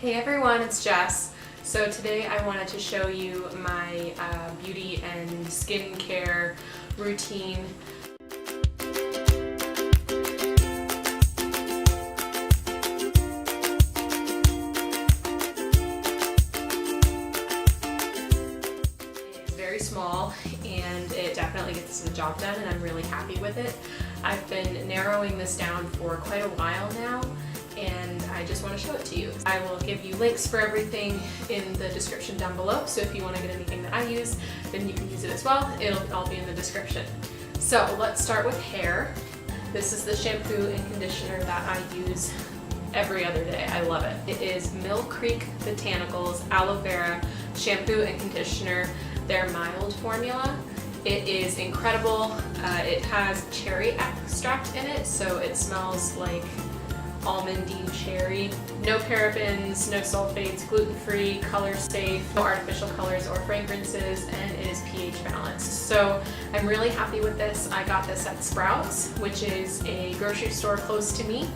Hey everyone, it's Jess. So today I wanted to show you my beauty and skincare routine. It's very small and it definitely gets the job done, and I'm really happy with it. I've been narrowing this down for quite a while now, and I just want to show it to you. I will give you links for everything in the description down below, so if you want to get anything that I use, then you can use it as well. It'll all be in the description. So let's start with hair. This is the shampoo and conditioner that I use every other day. I love it. It is Mill Creek Botanicals Aloe Vera Shampoo and Conditioner, their mild formula. It is incredible. It has cherry extract in it, so it smells like almondy cherry. No parabens, no sulfates, gluten-free, color safe, no artificial colors or fragrances, and it is pH balanced. So I'm really happy with this. I got this at Sprouts, which is a grocery store close to me,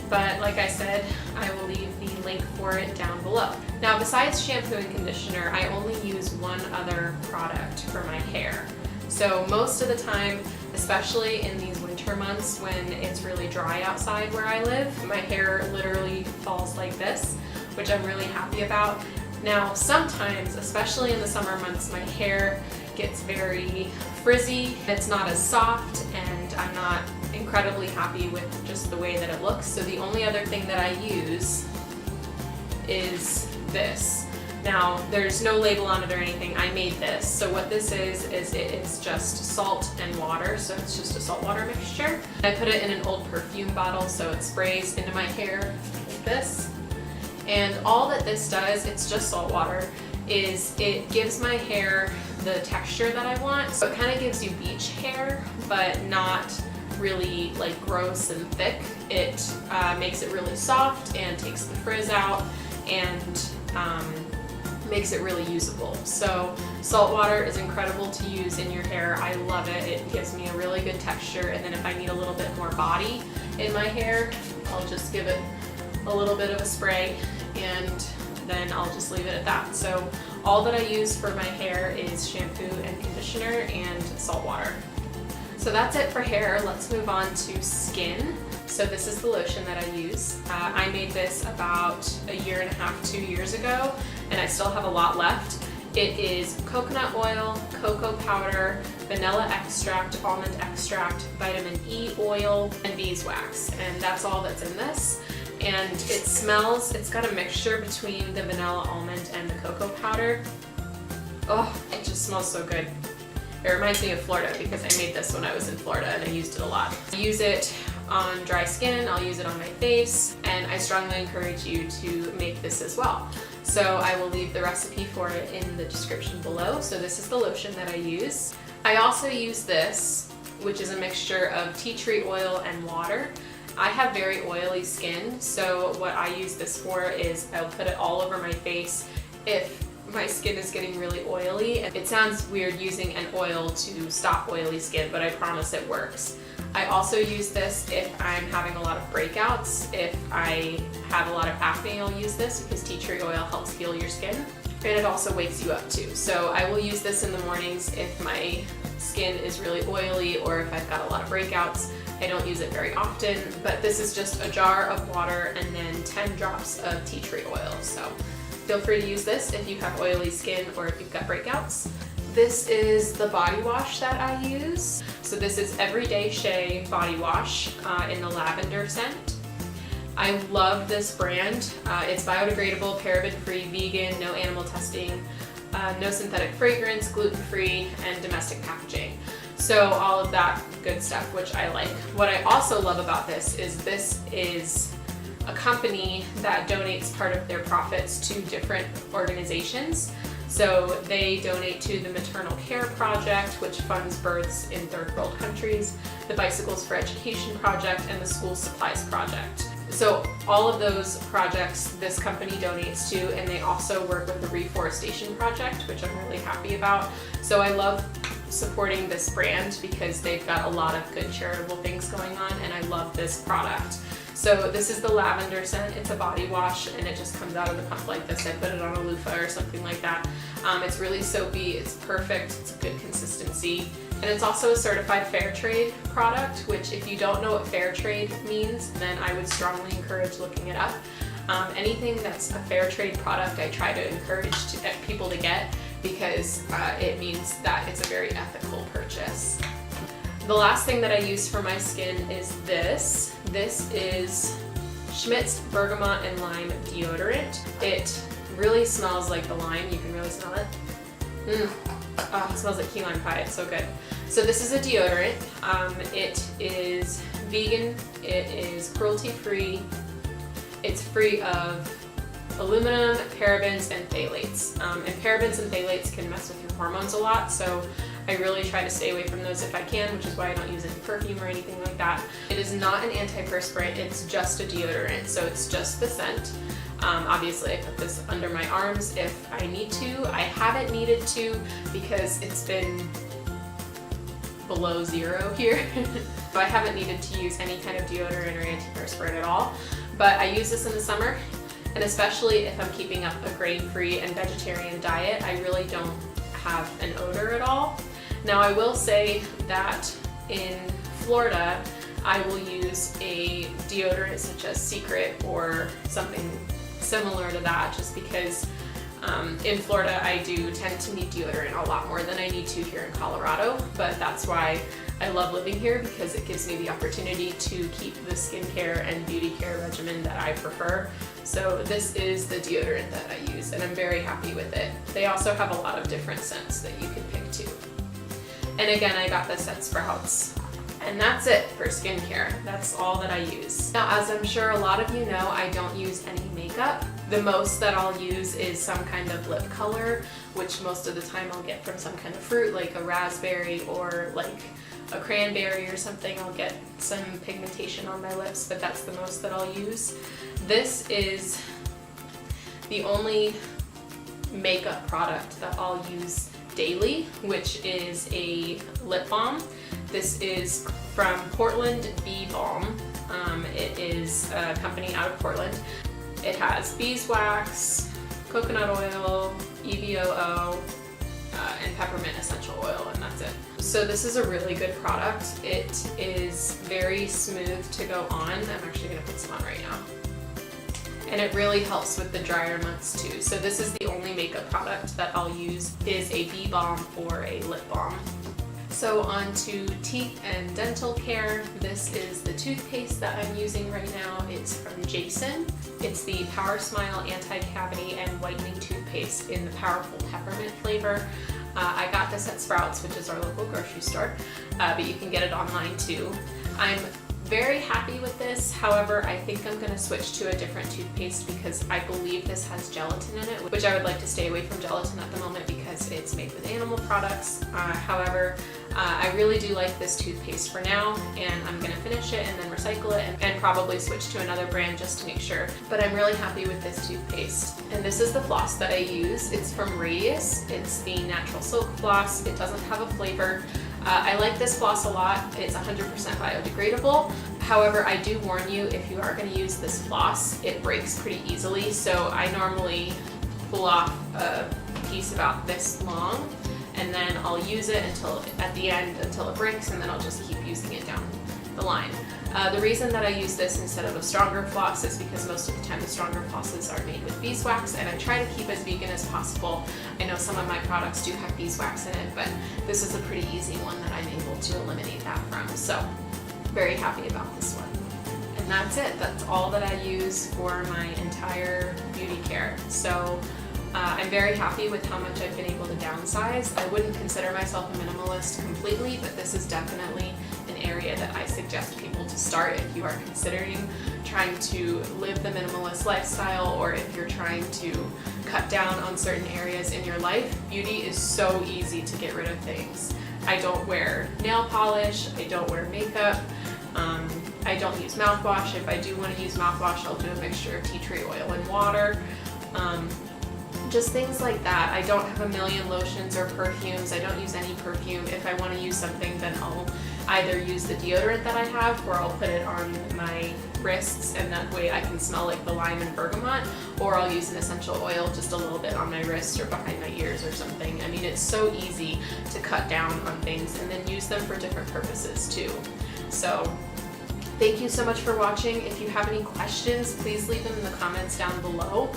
but like I said, I will leave the link for it down below. Now, besides shampoo and conditioner, I only use one other product for my hair. So most of the time, especially in these winter months when it's really dry outside where I live, my hair literally falls like this, which I'm really happy about. Now, sometimes, especially in the summer months, my hair gets very frizzy. It's not as soft, and I'm not incredibly happy with just the way that it looks. So the only other thing that I use is this. Now, there's no label on it or anything. I made this. So what this is it's just salt and water. So it's just a salt water mixture. I put it in an old perfume bottle, so it sprays into my hair like this. And all that this does, it's just salt water, is it gives my hair the texture that I want. So it kind of gives you beach hair, but not really like gross and thick. It makes it really soft and takes the frizz out, and makes it really usable. So salt water is incredible to use in your hair. I love it. It gives me a really good texture, and then if I need a little bit more body in my hair, I'll just give it a little bit of a spray, and then I'll just leave it at that. So all that I use for my hair is shampoo and conditioner and salt water. So that's it for hair. Let's move on to skin. So this is the lotion that I use. I made this about 1.5 years, 2 years ago, and I still have a lot left. It is coconut oil, cocoa powder, vanilla extract, almond extract, vitamin E oil, and beeswax. And that's all that's in this. And it smells, it's got a mixture between the vanilla almond and the cocoa powder. Oh, it just smells so good. It reminds me of Florida because I made this when I was in Florida and I used it a lot. I use it on dry skin, I'll use it on my face, and I strongly encourage you to make this as well. So I will leave the recipe for it in the description below. So this is the lotion that I use. I also use this, which is a mixture of tea tree oil and water. I have very oily skin, so what I use this for is I'll put it all over my face if my skin is getting really oily. It sounds weird using an oil to stop oily skin, but I promise it works. I also use this if I'm having a lot of breakouts. If I have a lot of acne, I'll use this because tea tree oil helps heal your skin. And it also wakes you up too. So I will use this in the mornings if my skin is really oily or if I've got a lot of breakouts. I don't use it very often, but this is just a jar of water and then 10 drops of tea tree oil. So feel free to use this if you have oily skin or if you've got breakouts. This is the body wash that I use. So this is Everyday Shea body wash in the lavender scent. I love this brand. It's biodegradable, paraben-free, vegan, no animal testing, no synthetic fragrance, gluten-free, and domestic packaging. So all of that good stuff, which I like. What I also love about this is a company that donates part of their profits to different organizations. So they donate to the Maternal Care Project, which funds births in third world countries, the Bicycles for Education Project, and the School Supplies Project. So all of those projects this company donates to, and they also work with the Reforestation Project, which I'm really happy about. So I love supporting this brand because they've got a lot of good charitable things going on, and I love this product. So this is the lavender scent. It's a body wash and it just comes out of the pump like this. I put it on a loofah or something like that. It's really soapy, it's perfect, it's a good consistency. And it's also a certified fair trade product, which if you don't know what fair trade means, then I would strongly encourage looking it up. Anything that's a fair trade product, I try to encourage people to get because it means that it's a very ethical purchase. The last thing that I use for my skin is this. This is Schmidt's Bergamot and Lime Deodorant. It really smells like the lime. You can really smell it. Oh, it smells like key lime pie. It's so good. So this is a deodorant. It is vegan. It is cruelty-free. It's free of aluminum, parabens, and phthalates. And parabens and phthalates can mess with your hormones a lot, so I really try to stay away from those if I can, which is why I don't use any perfume or anything like that. It is not an antiperspirant, it's just a deodorant, so it's just the scent. Obviously I put this under my arms if I need to. I haven't needed to because it's been below zero here. So I haven't needed to use any kind of deodorant or antiperspirant at all. But I use this in the summer, and especially if I'm keeping up a grain-free and vegetarian diet, I really don't have an odor at all. Now I will say that in Florida, I will use a deodorant such as Secret or something similar to that, just because in Florida I do tend to need deodorant a lot more than I need to here in Colorado, but that's why I love living here, because it gives me the opportunity to keep the skincare and beauty care regimen that I prefer. So this is the deodorant that I use, and I'm very happy with it. They also have a lot of different scents that you can pick too. And again, I got this at Sprouts. And that's it for skincare. That's all that I use. Now, as I'm sure a lot of you know, I don't use any makeup. The most that I'll use is some kind of lip color, which most of the time I'll get from some kind of fruit, like a raspberry or like a cranberry or something. I'll get some pigmentation on my lips, but that's the most that I'll use. This is the only makeup product that I'll use daily, which is a lip balm. This is from Portland Bee Balm. It is a company out of Portland. It has beeswax, coconut oil, EVOO, and peppermint essential oil, and that's it. So this is a really good product. It is very smooth to go on. I'm actually gonna put some on right now. And it really helps with the drier months too. So this is the only makeup product that I'll use is a bee balm or a lip balm. So on to teeth and dental care. This is the toothpaste that I'm using right now. It's from Jason. It's the Power Smile Anti-Cavity and Whitening Toothpaste in the powerful peppermint flavor. I got this at Sprouts, which is our local grocery store, but you can get it online too. I'm very happy with this. However, I think I'm going to switch to a different toothpaste because I believe this has gelatin in it, which I would like to stay away from gelatin at the moment because it's made with animal products. However, I really do like this toothpaste for now, and I'm going to finish it and then recycle it and probably switch to another brand just to make sure. But I'm really happy with this toothpaste. And this is the floss that I use. It's from Radius. It's the natural silk floss. It doesn't have a flavor. I like this floss a lot. It's 100% biodegradable. However, I do warn you, if you are going to use this floss, it breaks pretty easily. So I normally pull off a piece about this long, and then I'll use it until at the end until it breaks, and then I'll just keep using it down the line. The reason that I use this instead of a stronger floss is because most of the time the stronger flosses are made with beeswax, and I try to keep as vegan as possible. I know some of my products do have beeswax in it, but this is a pretty easy one that I'm able to eliminate that from. So very happy about this one. And that's it. That's all that I use for my entire beauty care. So I'm very happy with how much I've been able to downsize. I wouldn't consider myself a minimalist completely, but this is definitely an area that I suggest people to start if you are considering trying to live the minimalist lifestyle, or if you're trying to cut down on certain areas in your life. Beauty is so easy to get rid of things. I don't wear nail polish, I don't wear makeup, I don't use mouthwash. If I do want to use mouthwash, I'll do a mixture of tea tree oil and water. just things like that. I don't have a million lotions or perfumes. I don't use any perfume. If I want to use something, then I'll either use the deodorant that I have, or I'll put it on my wrists, and that way I can smell like the lime and bergamot, or I'll use an essential oil just a little bit on my wrist or behind my ears or something. I mean, it's so easy to cut down on things and then use them for different purposes too. So thank you so much for watching. If you have any questions, please leave them in the comments down below.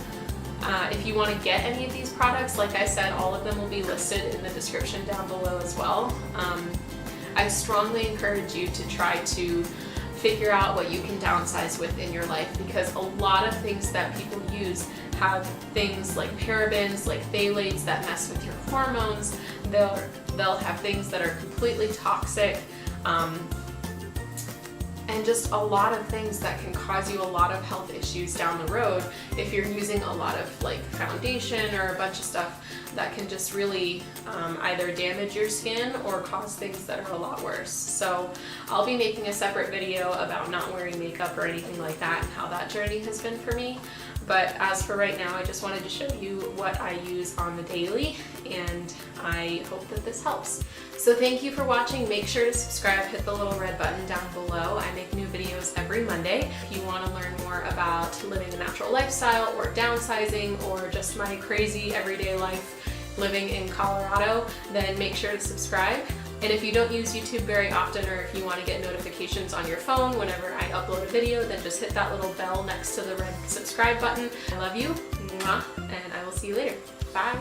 If you want to get any of these products, like I said, all of them will be listed in the description down below as well. I strongly encourage you to try to figure out what you can downsize with in your life, because a lot of things that people use have things like parabens, like phthalates that mess with your hormones. They'll have things that are completely toxic. And just a lot of things that can cause you a lot of health issues down the road if you're using a lot of like foundation or a bunch of stuff that can just really either damage your skin or cause things that are a lot worse. So I'll be making a separate video about not wearing makeup or anything like that and how that journey has been for me. But as for right now, I just wanted to show you what I use on the daily, and I hope that this helps. So thank you for watching. Make sure to subscribe, hit the little red button down below. I make new videos every Monday. If you want to learn more about living a natural lifestyle or downsizing or just my crazy everyday life living in Colorado, then make sure to subscribe. And if you don't use YouTube very often, or if you want to get notifications on your phone whenever I upload a video, then just hit that little bell next to the red subscribe button. I love you, mwah, and I will see you later. Bye.